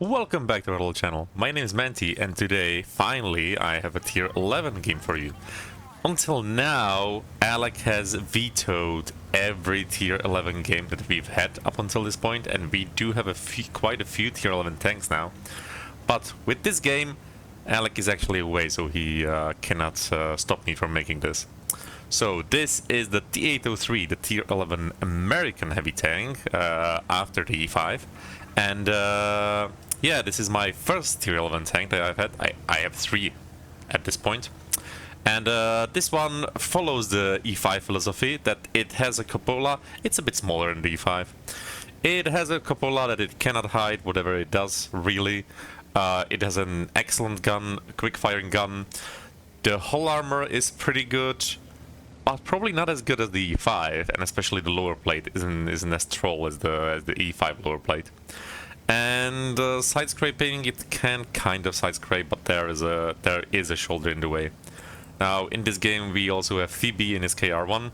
Welcome back to our little channel. My name is Manti, and today, finally, I have a tier 11 game for you. Until now, Alec has vetoed every tier 11 game that we've had up until this point, and we do have quite a few tier 11 tanks now. But with this game, Alec is actually away, so he cannot stop me from making this. So this is the T803, the tier 11 American heavy tank after the E5. And yeah, this is my first tier 11 tank that I've had. I have 3 at this point. And this one follows the E5 philosophy that it has a cupola. It's a bit smaller than the E5. It has a cupola that it cannot hide, whatever it does, really. It has an excellent gun, a quick-firing gun. The hull armor is pretty good, but probably not as good as the E5, and especially the lower plate isn't as troll as the E5 lower plate. And side scraping, it can kind of side scrape, but there is a shoulder in the way. Now in this game we also have Thibi in his KR1,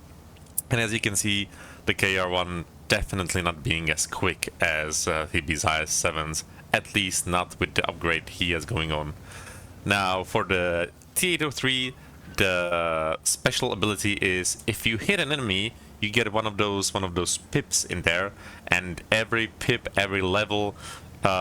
and as you can see, the KR1 definitely not being as quick as Thibi's IS-7s, at least not with the upgrade he has going on. Now for the T803, the special ability is if you hit an enemy, you get one of those pips in there, and every pip, every level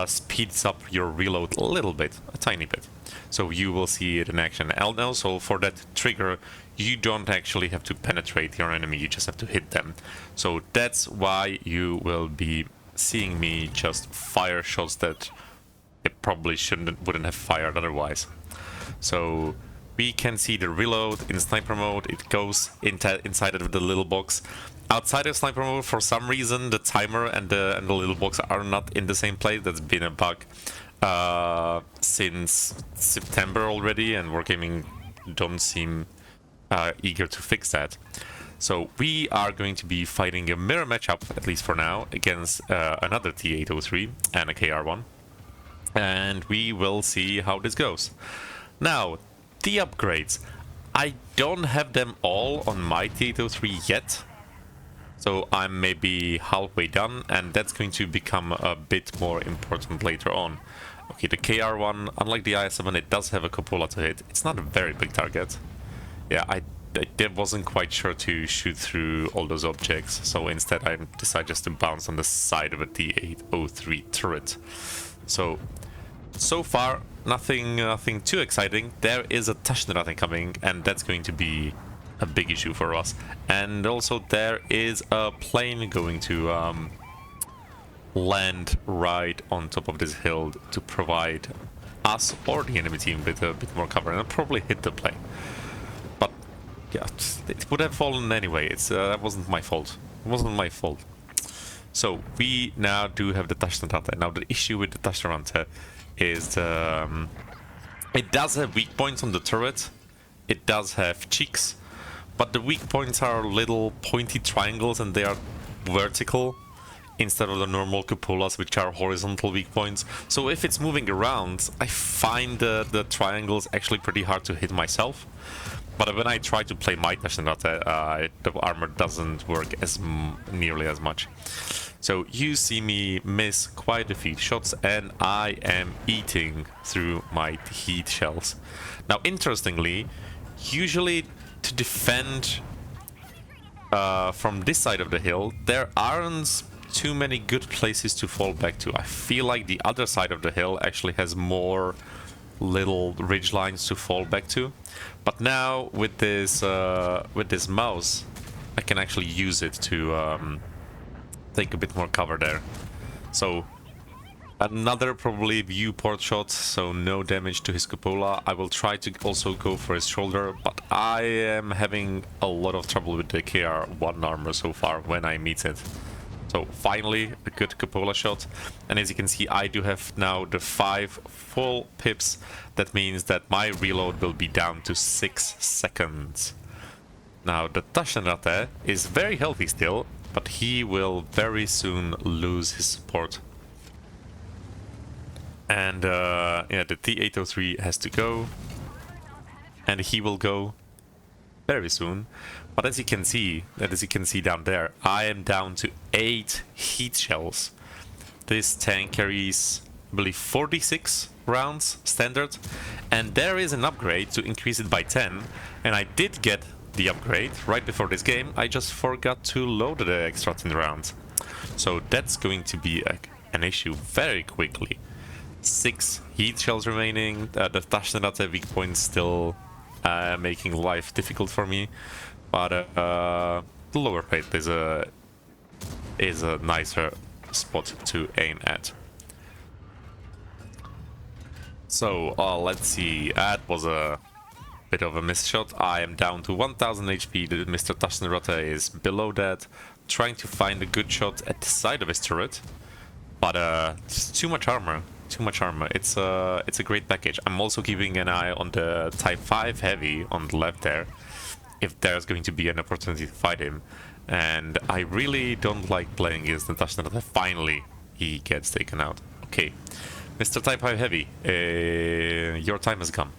speeds up your reload a little bit, a tiny bit. So you will see it in action. And also for that trigger, you don't actually have to penetrate your enemy, you just have to hit them. So that's why you will be seeing me just fire shots that it probably wouldn't have fired otherwise. So we can see the reload in sniper mode. It goes inside of the little box. Outside of sniper mode, for some reason, the timer and the little box are not in the same place. That's been a bug since September already, and Wargaming don't seem eager to fix that. So we are going to be fighting a mirror matchup, at least for now, against another T803 and a KR1. And we will see how this goes. Now, the upgrades. I don't have them all on my T803 yet, so I'm maybe halfway done, and that's going to become a bit more important later on. Okay, the KR1, unlike the IS-7, it does have a cupola to hit. It's not a very big target. Yeah, I wasn't quite sure to shoot through all those objects, so instead I decided just to bounce on the side of a T803 turret. So far, nothing too exciting. There is a Taschenratte coming, and that's going to be a big issue for us. And also there is a plane going to land right on top of this hill to provide us or the enemy team with a bit more cover, and I'll probably hit the plane. But yeah, it would have fallen anyway. That wasn't my fault. It wasn't my fault. So we now do have the Taschenratte. Now the issue with the Taschenratte is it does have weak points on the turret, it does have cheeks, but the weak points are little pointy triangles, and they are vertical instead of the normal cupolas, which are horizontal weak points. So if it's moving around, I find the triangles actually pretty hard to hit myself. But when I try to play my Taschenratte, the armor doesn't work nearly as much. So you see me miss quite a few shots, and I am eating through my heat shells. Now, interestingly, usually to defend from this side of the hill, there aren't too many good places to fall back to. I feel like the other side of the hill actually has more little ridge lines to fall back to. But now with this mouse, I can actually use it to take a bit more cover there. So another probably viewport shot, so no damage to his cupola. I will try to also go for his shoulder, but I am having a lot of trouble with the KR1 armor so far when I meet it. So finally a good cupola shot, and as you can see, I do have now the 5 full pips. That means that my reload will be down to 6 seconds. Now the Taschenratte is very healthy still, but he will very soon lose his support. And yeah, the T803 has to go, and he will go very soon. But as you can see down there, I am down to 8 heat shells. This tank carries I believe 46 rounds standard, and there is an upgrade to increase it by 10, and I did get the upgrade right before this game. I just forgot to load the extra 10 rounds, so that's going to be an issue very quickly. 6 heat shells remaining, the Tashnarate weak point still making life difficult for me, but the lower plate is a nicer spot to aim at. So let's see, that was a bit of a missed shot. I am down to 1000 HP, Mr. Tashnarate is below that, trying to find a good shot at the side of his turret, but it's too much armor. Too much armor. It's a great package. I'm also keeping an eye on the Type 5 Heavy on the left there, if there's going to be an opportunity to fight him. And I really don't like playing against the Tashnarate. Finally, he gets taken out. Okay, Mr. Type 5 Heavy, your time has come.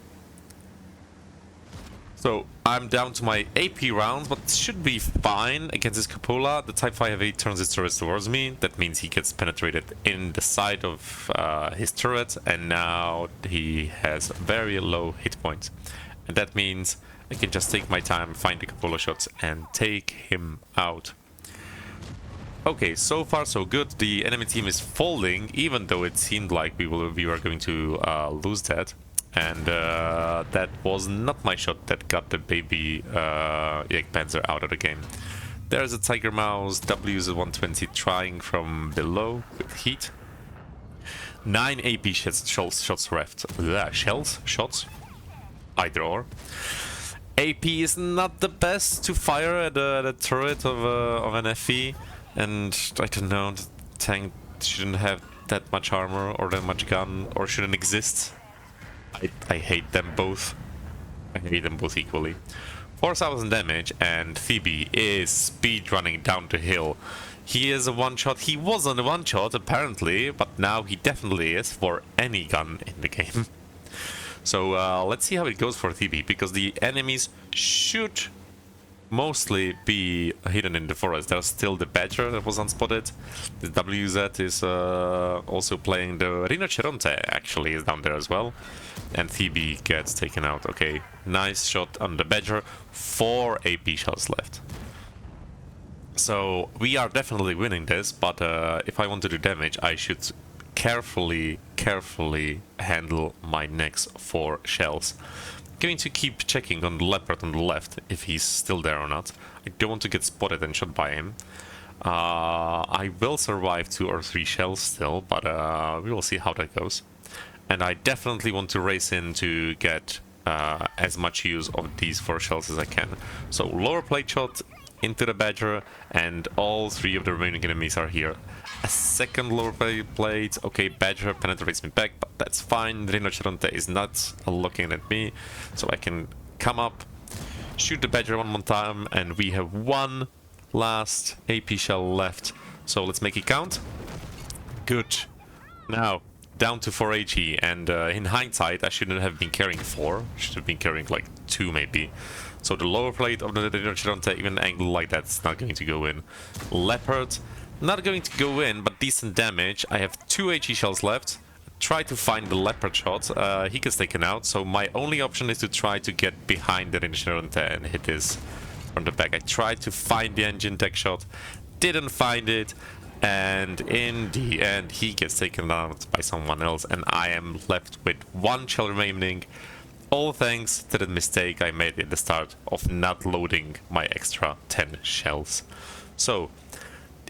So I'm down to my AP rounds, but should be fine against this cupola. The Type 5 Heavy turns his turret towards me. That means he gets penetrated in the side of his turret, and now he has very low hit points. And that means I can just take my time, find the cupola shots, and take him out. Okay, so far so good. The enemy team is folding, even though it seemed like we were going to lose that. And that was not my shot that got the baby Panzer out of the game. There's a Tiger Mouse, WZ-120 trying from below with heat. 9 AP shots left. Shots? Either or. AP is not the best to fire at a turret of an FE, and I don't know, the tank shouldn't have that much armor or that much gun, or shouldn't exist. I hate them both. I hate them both equally. 4000 damage, and Thibi is speed running down the hill. He is a one-shot. He was on a one-shot apparently, but now he definitely is for any gun in the game. So let's see how it goes for Thibi, because the enemies should mostly be hidden in the forest. There's still the Badger that was unspotted. The WZ is also playing. The Rinoceronte actually is down there as well. And Thibi gets taken out. Okay, nice shot on the Badger. 4 AP shells left. So we are definitely winning this, but if I want to do damage, I should carefully handle my next 4 shells. Going to keep checking on the leopard on the left if he's still there or not. I don't want to get spotted and shot by him. I will survive 2 or 3 shells still, but we will see how that goes. And I definitely want to race in to get as much use of these 4 shells as I can. So lower plate shot into the Badger, and all 3 of the remaining enemies are here. A second lower plate. Okay, Badger penetrates me back, but that's fine. Rinoceronte is not looking at me, so I can come up, shoot the Badger one more time, and we have 1 last AP shell left. So let's make it count. Good. Now down to 4 HE, and in hindsight I shouldn't have been carrying 4. Should have been carrying like 2 maybe. So the lower plate of the Rinoceronte, even an angle like that's not going to go in. Leopard, not going to go in, but decent damage. I have 2 HE shells left. Try to find the Leopard shot. He gets taken out, so my only option is to try to get behind the Rinoceronte and hit this from the back. I tried to find the engine tech shot, didn't find it, and in the end he gets taken out by someone else, and I am left with 1 shell remaining. All thanks to the mistake I made at the start of not loading my extra 10 shells. So,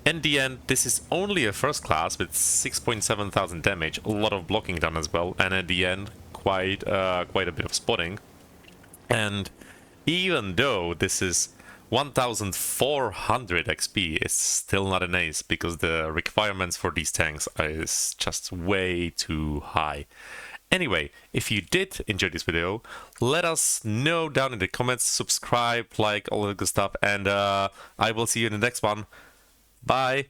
in the end, this is only a first class with 6.7 thousand damage, a lot of blocking done as well, and at the end, quite a bit of spotting. And even though this is 1400 XP, it's still not an ace, because the requirements for these tanks is just way too high. Anyway, if you did enjoy this video, let us know down in the comments, subscribe, like, all that good stuff, and I will see you in the next one. Bye!